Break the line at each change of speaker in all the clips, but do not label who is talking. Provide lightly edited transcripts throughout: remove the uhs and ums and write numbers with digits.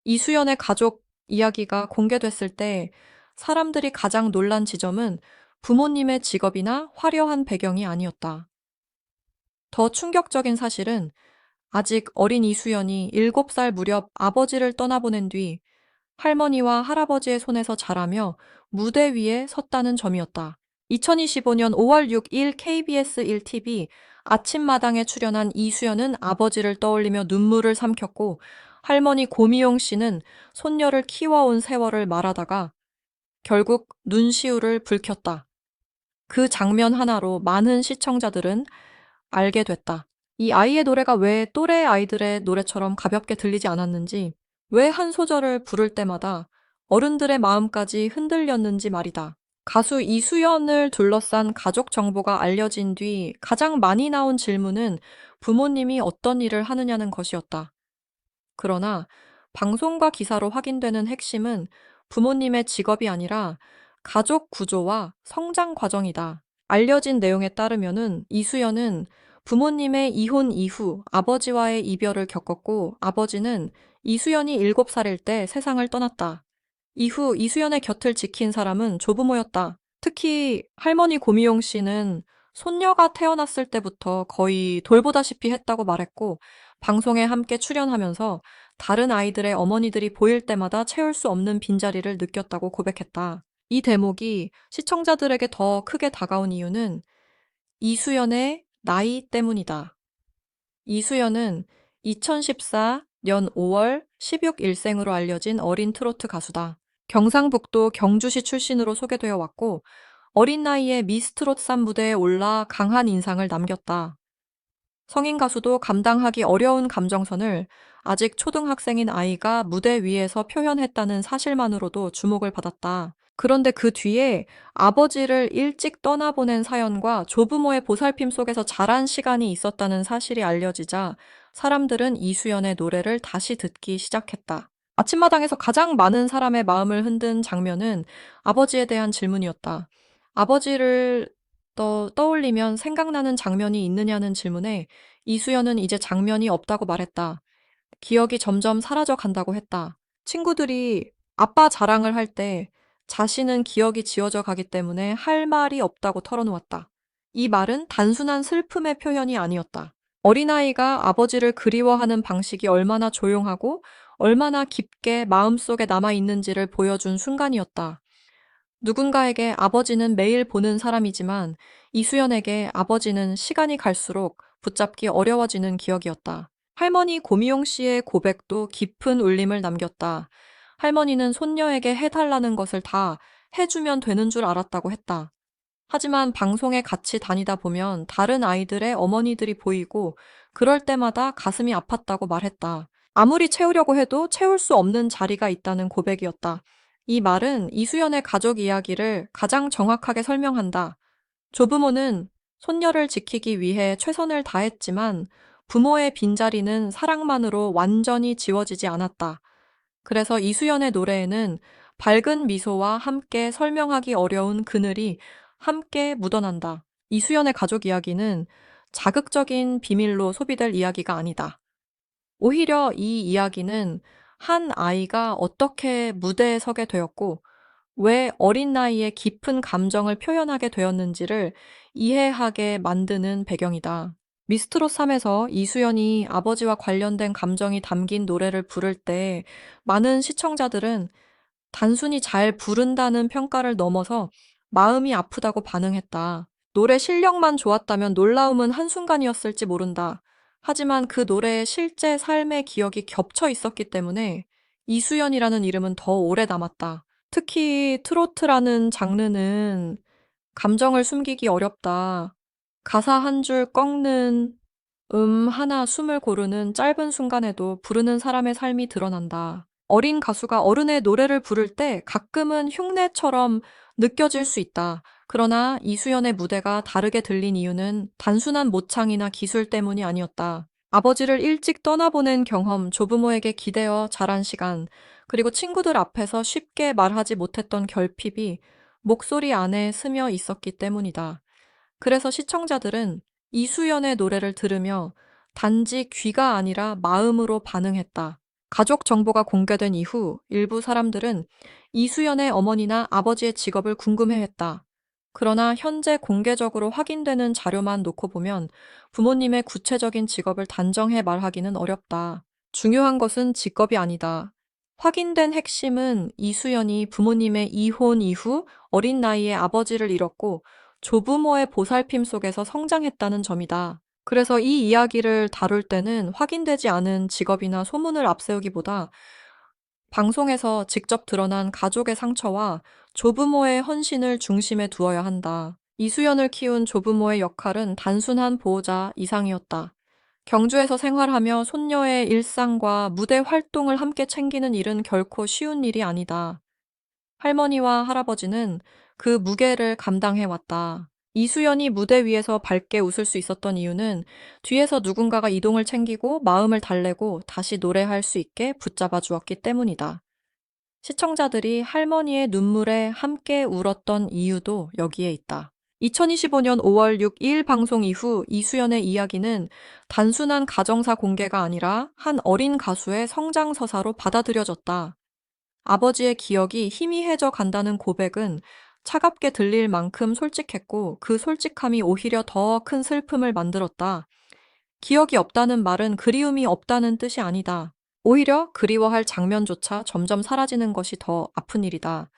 이수연의 가족 이야기가 공개됐을 때 사람들이 가장 놀란 지점은 부모님의 직업이나 화려한 배경이 아니었다. 더 충격적인 사실은 아직 어린 이수연이 7살 무렵 아버지를 떠나보낸 뒤 할머니와 할아버지의 손에서 자라며 무대 위에 섰다는 점이었다. 2025년 5월 6일 KBS 1TV 아침마당에 출연한 이수연은 아버지를 떠올리며 눈물을 삼켰고, 할머니 고미용 씨는 손녀를 키워온 세월을 말하다가 결국 눈시울을 붉혔다. 그 장면 하나로 많은 시청자들은 알게 됐다. 이 아이의 노래가 왜 또래 아이들의 노래처럼 가볍게 들리지 않았는지, 왜 한 소절을 부를 때마다 어른들의 마음까지 흔들렸는지 말이다. 가수 이수연을 둘러싼 가족 정보가 알려진 뒤 가장 많이 나온 질문은 부모님이 어떤 일을 하느냐는 것이었다. 그러나 방송과 기사로 확인되는 핵심은 부모님의 직업이 아니라 가족 구조와 성장 과정이다. 알려진 내용에 따르면은 이수연은 부모님의 이혼 이후 아버지와의 이별을 겪었고, 아버지는 이수연이 7살일 때 세상을 떠났다. 이후 이수연의 곁을 지킨 사람은 조부모였다. 특히 할머니 고미용 씨는 손녀가 태어났을 때부터 거의 돌보다시피 했다고 말했고, 방송에 함께 출연하면서 다른 아이들의 어머니들이 보일 때마다 채울 수 없는 빈자리를 느꼈다고 고백했다. 이 대목이 시청자들에게 더 크게 다가온 이유는 이수연의 나이 때문이다. 이수연은 2014년 5월 16일생으로 알려진 어린 트로트 가수다. 경상북도 경주시 출신으로 소개되어 왔고, 어린 나이에 미스트롯3 무대에 올라 강한 인상을 남겼다. 성인 가수도 감당하기 어려운 감정선을 아직 초등학생인 아이가 무대 위에서 표현했다는 사실만으로도 주목을 받았다. 그런데 그 뒤에 아버지를 일찍 떠나보낸 사연과 조부모의 보살핌 속에서 자란 시간이 있었다는 사실이 알려지자 사람들은 이수연의 노래를 다시 듣기 시작했다. 아침마당에서 가장 많은 사람의 마음을 흔든 장면은 아버지에 대한 질문이었다. 아버지를 떠올리면 생각나는 장면이 있느냐는 질문에 이수연은 이제 장면이 없다고 말했다. 기억이 점점 사라져 간다고 했다. 친구들이 아빠 자랑을 할 때 자신은 기억이 지워져 가기 때문에 할 말이 없다고 털어놓았다. 이 말은 단순한 슬픔의 표현이 아니었다. 어린아이가 아버지를 그리워하는 방식이 얼마나 조용하고 얼마나 깊게 마음속에 남아있는지를 보여준 순간이었다. 누군가에게 아버지는 매일 보는 사람이지만 이수연에게 아버지는 시간이 갈수록 붙잡기 어려워지는 기억이었다. 할머니 고미용 씨의 고백도 깊은 울림을 남겼다. 할머니는 손녀에게 해달라는 것을 다 해주면 되는 줄 알았다고 했다. 하지만 방송에 같이 다니다 보면 다른 아이들의 어머니들이 보이고 그럴 때마다 가슴이 아팠다고 말했다. 아무리 채우려고 해도 채울 수 없는 자리가 있다는 고백이었다. 이 말은 이수연의 가족 이야기를 가장 정확하게 설명한다. 조부모는 손녀를 지키기 위해 최선을 다했지만 부모의 빈자리는 사랑만으로 완전히 지워지지 않았다. 그래서 이수연의 노래에는 밝은 미소와 함께 설명하기 어려운 그늘이 함께 묻어난다. 이수연의 가족 이야기는 자극적인 비밀로 소비될 이야기가 아니다. 오히려 이 이야기는 한 아이가 어떻게 무대에 서게 되었고, 왜 어린 나이에 깊은 감정을 표현하게 되었는지를 이해하게 만드는 배경이다. 미스트롯 3에서 이수연이 아버지와 관련된 감정이 담긴 노래를 부를 때 많은 시청자들은 단순히 잘 부른다는 평가를 넘어서 마음이 아프다고 반응했다. 노래 실력만 좋았다면 놀라움은 한순간이었을지 모른다. 하지만 그 노래에 실제 삶의 기억이 겹쳐 있었기 때문에 이수연이라는 이름은 더 오래 남았다. 특히 트로트라는 장르는 감정을 숨기기 어렵다. 가사 한 줄 꺾는 하나 숨을 고르는 짧은 순간에도 부르는 사람의 삶이 드러난다. 어린 가수가 어른의 노래를 부를 때 가끔은 흉내처럼 느껴질 수 있다. 그러나 이수연의 무대가 다르게 들린 이유는 단순한 모창이나 기술 때문이 아니었다. 아버지를 일찍 떠나보낸 경험, 조부모에게 기대어 자란 시간, 그리고 친구들 앞에서 쉽게 말하지 못했던 결핍이 목소리 안에 스며 있었기 때문이다. 그래서 시청자들은 이수연의 노래를 들으며 단지 귀가 아니라 마음으로 반응했다. 가족 정보가 공개된 이후 일부 사람들은 이수연의 어머니나 아버지의 직업을 궁금해했다. 그러나 현재 공개적으로 확인되는 자료만 놓고 보면 부모님의 구체적인 직업을 단정해 말하기는 어렵다. 중요한 것은 직업이 아니다. 확인된 핵심은 이수연이 부모님의 이혼 이후 어린 나이에 아버지를 잃었고 조부모의 보살핌 속에서 성장했다는 점이다. 그래서 이 이야기를 다룰 때는 확인되지 않은 직업이나 소문을 앞세우기보다 방송에서 직접 드러난 가족의 상처와 조부모의 헌신을 중심에 두어야 한다. 이수연을 키운 조부모의 역할은 단순한 보호자 이상이었다. 경주에서 생활하며 손녀의 일상과 무대 활동을 함께 챙기는 일은 결코 쉬운 일이 아니다. 할머니와 할아버지는 그 무게를 감당해 왔다. 이수연이 무대 위에서 밝게 웃을 수 있었던 이유는 뒤에서 누군가가 이동을 챙기고 마음을 달래고 다시 노래할 수 있게 붙잡아 주었기 때문이다. 시청자들이 할머니의 눈물에 함께 울었던 이유도 여기에 있다. 2025년 5월 6일 방송 이후 이수연의 이야기는 단순한 가정사 공개가 아니라 한 어린 가수의 성장서사로 받아들여졌다. 아버지의 기억이 희미해져 간다는 고백은 차갑게 들릴 만큼 솔직했고 그 솔직함이 오히려 더 큰 슬픔을 만들었다. 기억이 없다는 말은 그리움이 없다는 뜻이 아니다. 오히려 그리워할 장면조차 점점 사라지는 것이 더 아픈 일이다.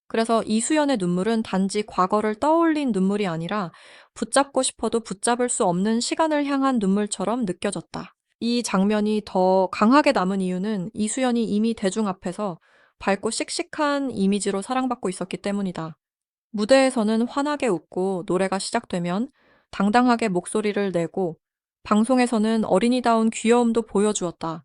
그래서 이수연의 눈물은 단지 과거를 떠올린 눈물이 아니라 붙잡고 싶어도 붙잡을 수 없는 시간을 향한 눈물처럼 느껴졌다. 이 장면이 더 강하게 남은 이유는 이수연이 이미 대중 앞에서 밝고 씩씩한 이미지로 사랑받고 있었기 때문이다. 무대에서는 환하게 웃고 노래가 시작되면 당당하게 목소리를 내고 방송에서는 어린이다운 귀여움도 보여주었다.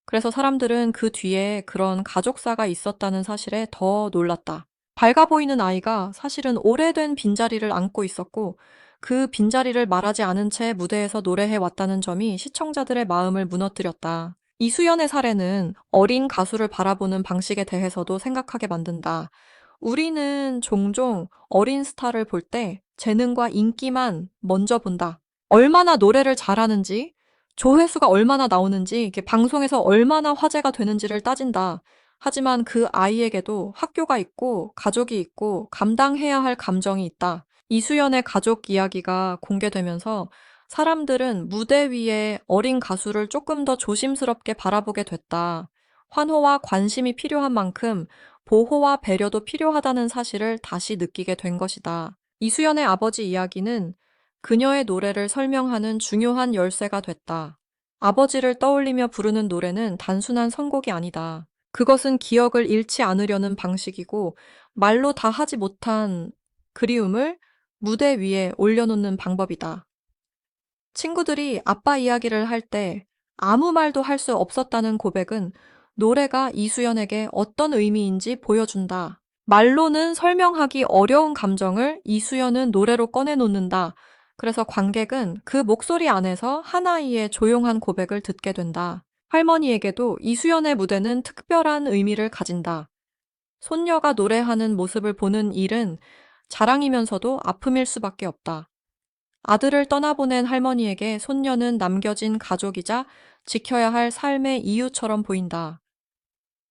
그래서 사람들은 그 뒤에 그런 가족사가 있었다는 사실에 더 놀랐다. 밝아 보이는 아이가 사실은 오래된 빈자리를 안고 있었고 그 빈자리를 말하지 않은 채 무대에서 노래해 왔다는 점이 시청자들의 마음을 무너뜨렸다. 이수연의 사례는 어린 가수를 바라보는 방식에 대해서도 생각하게 만든다. 우리는 종종 어린 스타를 볼 때 재능과 인기만 먼저 본다. 얼마나 노래를 잘하는지, 조회수가 얼마나 나오는지, 이게 방송에서 얼마나 화제가 되는지를 따진다. 하지만 그 아이에게도 학교가 있고 가족이 있고 감당해야 할 감정이 있다. 이수연의 가족 이야기가 공개되면서 사람들은 무대 위에 어린 가수를 조금 더 조심스럽게 바라보게 됐다. 환호와 관심이 필요한 만큼 보호와 배려도 필요하다는 사실을 다시 느끼게 된 것이다. 이수연의 아버지 이야기는 그녀의 노래를 설명하는 중요한 열쇠가 됐다. 아버지를 떠올리며 부르는 노래는 단순한 선곡이 아니다. 그것은 기억을 잃지 않으려는 방식이고 말로 다 하지 못한 그리움을 무대 위에 올려놓는 방법이다. 친구들이 아빠 이야기를 할 때 아무 말도 할 수 없었다는 고백은 노래가 이수연에게 어떤 의미인지 보여준다. 말로는 설명하기 어려운 감정을 이수연은 노래로 꺼내놓는다. 그래서 관객은 그 목소리 안에서 하나이의 조용한 고백을 듣게 된다. 할머니에게도 이수연의 무대는 특별한 의미를 가진다. 손녀가 노래하는 모습을 보는 일은 자랑이면서도 아픔일 수밖에 없다. 아들을 떠나보낸 할머니에게 손녀는 남겨진 가족이자 지켜야 할 삶의 이유처럼 보인다.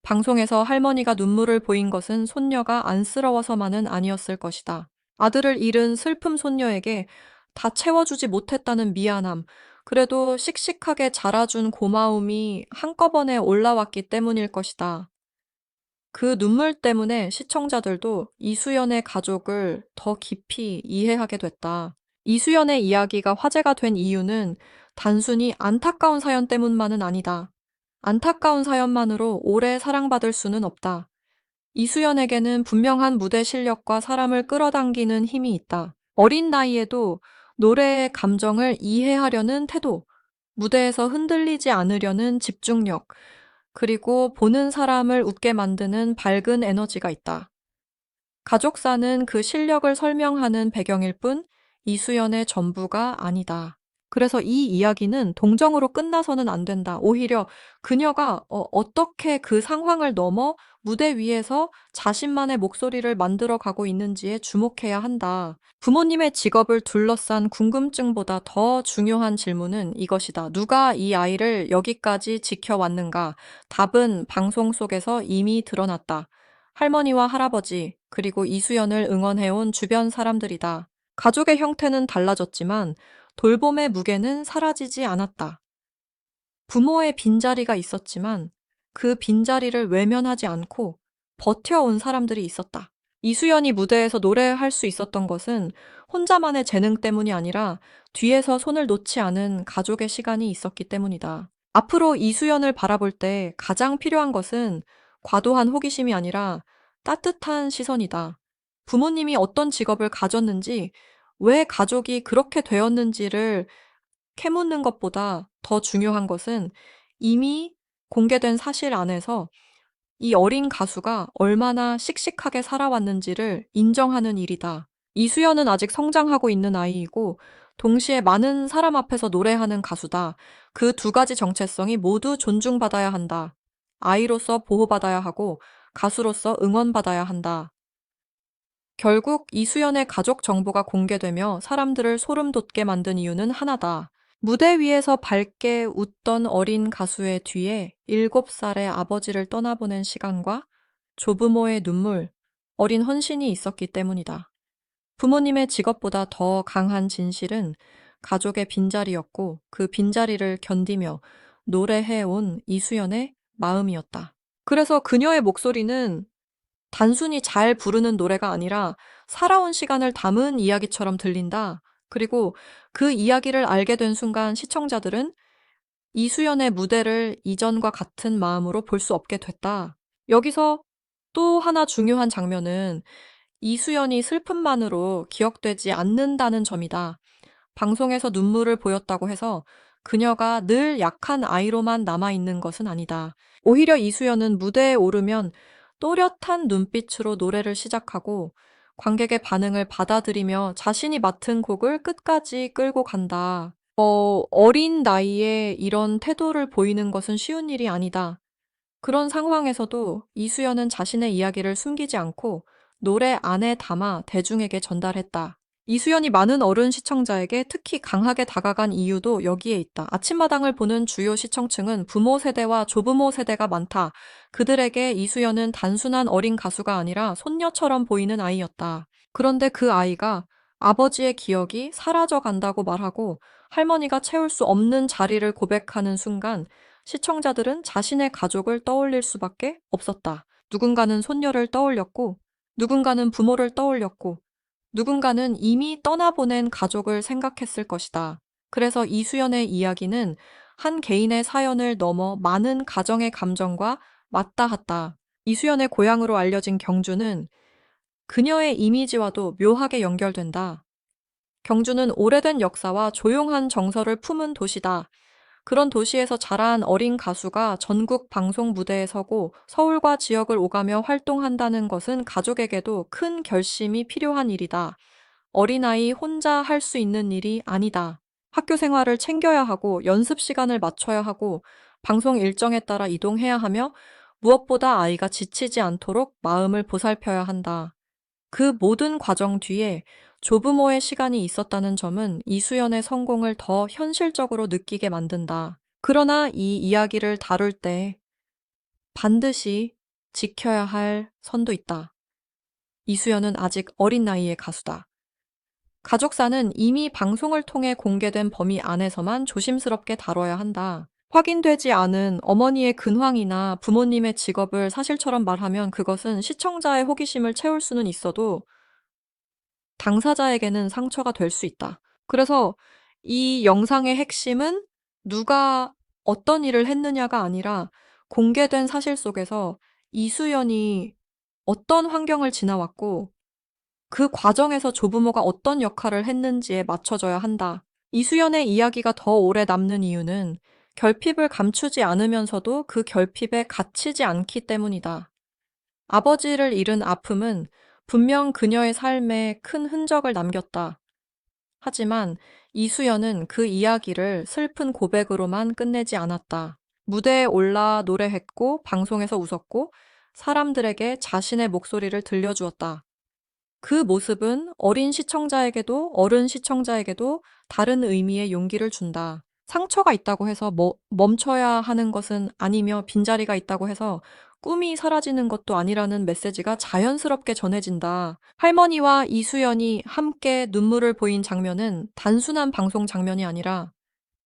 방송에서 할머니가 눈물을 보인 것은 손녀가 안쓰러워서만은 아니었을 것이다. 아들을 잃은 슬픔 손녀에게 다 채워주지 못했다는 미안함, 그래도 씩씩하게 자라준 고마움이 한꺼번에 올라왔기 때문일 것이다. 그 눈물 때문에 시청자들도 이수연의 가족을 더 깊이 이해하게 됐다. 이수연의 이야기가 화제가 된 이유는 단순히 안타까운 사연 때문만은 아니다. 안타까운 사연만으로 오래 사랑받을 수는 없다. 이수연에게는 분명한 무대 실력과 사람을 끌어당기는 힘이 있다. 어린 나이에도 노래의 감정을 이해하려는 태도, 무대에서 흔들리지 않으려는 집중력, 그리고 보는 사람을 웃게 만드는 밝은 에너지가 있다. 가족사는 그 실력을 설명하는 배경일 뿐 이수연의 전부가 아니다. 그래서 이 이야기는 동정으로 끝나서는 안 된다. 오히려 그녀가 어떻게 그 상황을 넘어 무대 위에서 자신만의 목소리를 만들어 가고 있는지에 주목해야 한다. 부모님의 직업을 둘러싼 궁금증보다 더 중요한 질문은 이것이다. 누가 이 아이를 여기까지 지켜왔는가? 답은 방송 속에서 이미 드러났다. 할머니와 할아버지, 그리고 이수연을 응원해온 주변 사람들이다. 가족의 형태는 달라졌지만 돌봄의 무게는 사라지지 않았다. 부모의 빈자리가 있었지만 그 빈자리를 외면하지 않고 버텨온 사람들이 있었다. 이수연이 무대에서 노래할 수 있었던 것은 혼자만의 재능 때문이 아니라 뒤에서 손을 놓지 않은 가족의 시간이 있었기 때문이다. 앞으로 이수연을 바라볼 때 가장 필요한 것은 과도한 호기심이 아니라 따뜻한 시선이다. 부모님이 어떤 직업을 가졌는지, 왜 가족이 그렇게 되었는지를 캐묻는 것보다 더 중요한 것은 이미 공개된 사실 안에서 이 어린 가수가 얼마나 씩씩하게 살아왔는지를 인정하는 일이다. 이수연은 아직 성장하고 있는 아이이고 동시에 많은 사람 앞에서 노래하는 가수다. 그 두 가지 정체성이 모두 존중받아야 한다. 아이로서 보호받아야 하고 가수로서 응원받아야 한다. 결국 이수연의 가족 정보가 공개되며 사람들을 소름 돋게 만든 이유는 하나다. 무대 위에서 밝게 웃던 어린 가수의 뒤에 7살의 아버지를 떠나보낸 시간과 조부모의 눈물, 어린 헌신이 있었기 때문이다. 부모님의 직업보다 더 강한 진실은 가족의 빈자리였고 그 빈자리를 견디며 노래해온 이수연의 마음이었다. 그래서 그녀의 목소리는 단순히 잘 부르는 노래가 아니라 살아온 시간을 담은 이야기처럼 들린다. 그리고 그 이야기를 알게 된 순간 시청자들은 이수연의 무대를 이전과 같은 마음으로 볼 수 없게 됐다. 여기서 또 하나 중요한 장면은 이수연이 슬픔만으로 기억되지 않는다는 점이다. 방송에서 눈물을 보였다고 해서 그녀가 늘 약한 아이로만 남아있는 것은 아니다. 오히려 이수연은 무대에 오르면 또렷한 눈빛으로 노래를 시작하고 관객의 반응을 받아들이며 자신이 맡은 곡을 끝까지 끌고 간다. 어린 나이에 이런 태도를 보이는 것은 쉬운 일이 아니다. 그런 상황에서도 이수연은 자신의 이야기를 숨기지 않고 노래 안에 담아 대중에게 전달했다. 이수연이 많은 어른 시청자에게 특히 강하게 다가간 이유도 여기에 있다. 아침마당을 보는 주요 시청층은 부모 세대와 조부모 세대가 많다. 그들에게 이수연은 단순한 어린 가수가 아니라 손녀처럼 보이는 아이였다. 그런데 그 아이가 아버지의 기억이 사라져 간다고 말하고 할머니가 채울 수 없는 자리를 고백하는 순간 시청자들은 자신의 가족을 떠올릴 수밖에 없었다. 누군가는 손녀를 떠올렸고, 누군가는 부모를 떠올렸고, 누군가는 이미 떠나보낸 가족을 생각했을 것이다. 그래서 이수연의 이야기는 한 개인의 사연을 넘어 많은 가정의 감정과 맞닿았다. 이수연의 고향으로 알려진 경주는 그녀의 이미지와도 묘하게 연결된다. 경주는 오래된 역사와 조용한 정서를 품은 도시다. 그런 도시에서 자란 어린 가수가 전국 방송 무대에 서고 서울과 지역을 오가며 활동한다는 것은 가족에게도 큰 결심이 필요한 일이다. 어린아이 혼자 할 수 있는 일이 아니다. 학교 생활을 챙겨야 하고 연습 시간을 맞춰야 하고 방송 일정에 따라 이동해야 하며 무엇보다 아이가 지치지 않도록 마음을 보살펴야 한다. 그 모든 과정 뒤에 조부모의 시간이 있었다는 점은 이수연의 성공을 더 현실적으로 느끼게 만든다. 그러나 이 이야기를 다룰 때 반드시 지켜야 할 선도 있다. 이수연은 아직 어린 나이의 가수다. 가족사는 이미 방송을 통해 공개된 범위 안에서만 조심스럽게 다뤄야 한다. 확인되지 않은 어머니의 근황이나 부모님의 직업을 사실처럼 말하면 그것은 시청자의 호기심을 채울 수는 있어도 당사자에게는 상처가 될 수 있다. 그래서 이 영상의 핵심은 누가 어떤 일을 했느냐가 아니라 공개된 사실 속에서 이수연이 어떤 환경을 지나왔고 그 과정에서 조부모가 어떤 역할을 했는지에 맞춰져야 한다. 이수연의 이야기가 더 오래 남는 이유는 결핍을 감추지 않으면서도 그 결핍에 갇히지 않기 때문이다. 아버지를 잃은 아픔은 분명 그녀의 삶에 큰 흔적을 남겼다. 하지만 이수연은 그 이야기를 슬픈 고백으로만 끝내지 않았다. 무대에 올라 노래했고, 방송에서 웃었고, 사람들에게 자신의 목소리를 들려주었다. 그 모습은 어린 시청자에게도 어른 시청자에게도 다른 의미의 용기를 준다. 상처가 있다고 해서 멈춰야 하는 것은 아니며 빈자리가 있다고 해서 꿈이 사라지는 것도 아니라는 메시지가 자연스럽게 전해진다. 할머니와 이수연이 함께 눈물을 보인 장면은 단순한 방송 장면이 아니라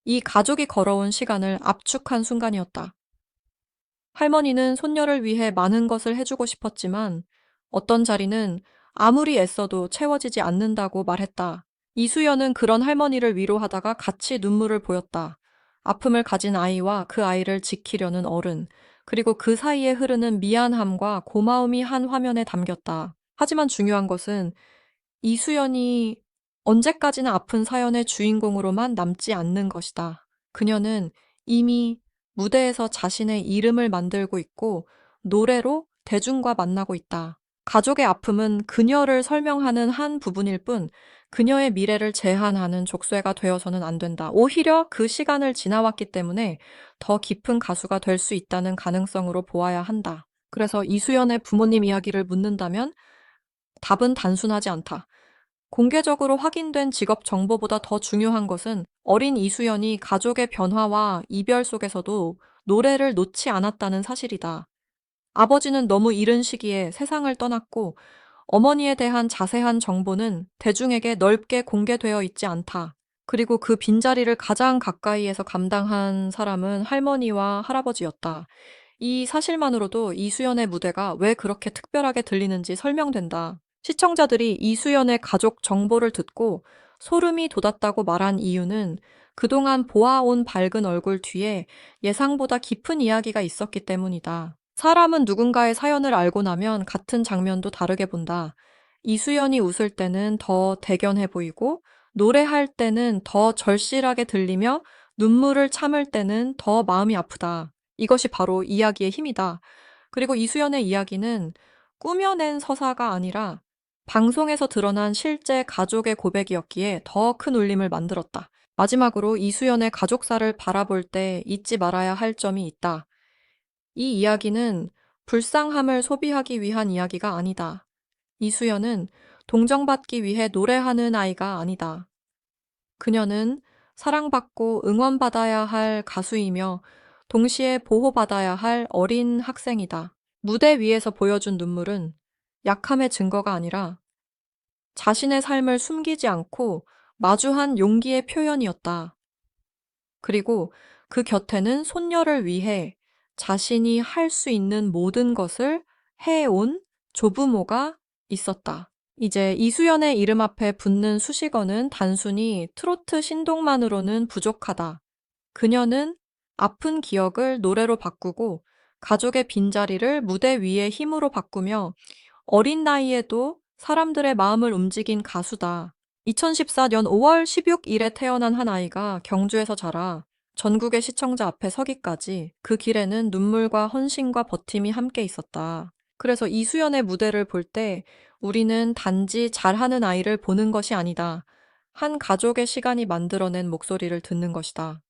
이 가족이 걸어온 시간을 압축한 순간이었다. 할머니는 손녀를 위해 많은 것을 해주고 싶었지만 어떤 자리는 아무리 애써도 채워지지 않는다고 말했다. 이수연은 그런 할머니를 위로하다가 같이 눈물을 보였다. 아픔을 가진 아이와 그 아이를 지키려는 어른, 그리고 그 사이에 흐르는 미안함과 고마움이 한 화면에 담겼다. 하지만 중요한 것은 이수연이 언제까지나 아픈 사연의 주인공으로만 남지 않는 것이다. 그녀는 이미 무대에서 자신의 이름을 만들고 있고 노래로 대중과 만나고 있다. 가족의 아픔은 그녀를 설명하는 한 부분일 뿐 그녀의 미래를 제한하는 족쇄가 되어서는 안 된다. 오히려 그 시간을 지나왔기 때문에 더 깊은 가수가 될 수 있다는 가능성으로 보아야 한다. 그래서 이수연의 부모님 이야기를 묻는다면 답은 단순하지 않다. 공개적으로 확인된 직업 정보보다 더 중요한 것은 어린 이수연이 가족의 변화와 이별 속에서도 노래를 놓지 않았다는 사실이다. 아버지는 너무 이른 시기에 세상을 떠났고 어머니에 대한 자세한 정보는 대중에게 넓게 공개되어 있지 않다. 그리고 그 빈자리를 가장 가까이에서 감당한 사람은 할머니와 할아버지였다. 이 사실만으로도 이수연의 무대가 왜 그렇게 특별하게 들리는지 설명된다. 시청자들이 이수연의 가족 정보를 듣고 소름이 돋았다고 말한 이유는 그동안 보아온 밝은 얼굴 뒤에 예상보다 깊은 이야기가 있었기 때문이다. 사람은 누군가의 사연을 알고 나면 같은 장면도 다르게 본다. 이수연이 웃을 때는 더 대견해 보이고 노래할 때는 더 절실하게 들리며 눈물을 참을 때는 더 마음이 아프다. 이것이 바로 이야기의 힘이다. 그리고 이수연의 이야기는 꾸며낸 서사가 아니라 방송에서 드러난 실제 가족의 고백이었기에 더 큰 울림을 만들었다. 마지막으로 이수연의 가족사를 바라볼 때 잊지 말아야 할 점이 있다. 이 이야기는 불쌍함을 소비하기 위한 이야기가 아니다. 이수연은 동정받기 위해 노래하는 아이가 아니다. 그녀는 사랑받고 응원받아야 할 가수이며 동시에 보호받아야 할 어린 학생이다. 무대 위에서 보여준 눈물은 약함의 증거가 아니라 자신의 삶을 숨기지 않고 마주한 용기의 표현이었다. 그리고 그 곁에는 손녀를 위해 자신이 할 수 있는 모든 것을 해온 조부모가 있었다. 이제 이수연의 이름 앞에 붙는 수식어는 단순히 트로트 신동만으로는 부족하다. 그녀는 아픈 기억을 노래로 바꾸고 가족의 빈자리를 무대 위의 힘으로 바꾸며 어린 나이에도 사람들의 마음을 움직인 가수다. 2014년 5월 16일에 태어난 한 아이가 경주에서 자라 전국의 시청자 앞에 서기까지 그 길에는 눈물과 헌신과 버팀이 함께 있었다. 그래서 이수연의 무대를 볼 때 우리는 단지 잘하는 아이를 보는 것이 아니다. 한 가족의 시간이 만들어낸 목소리를 듣는 것이다.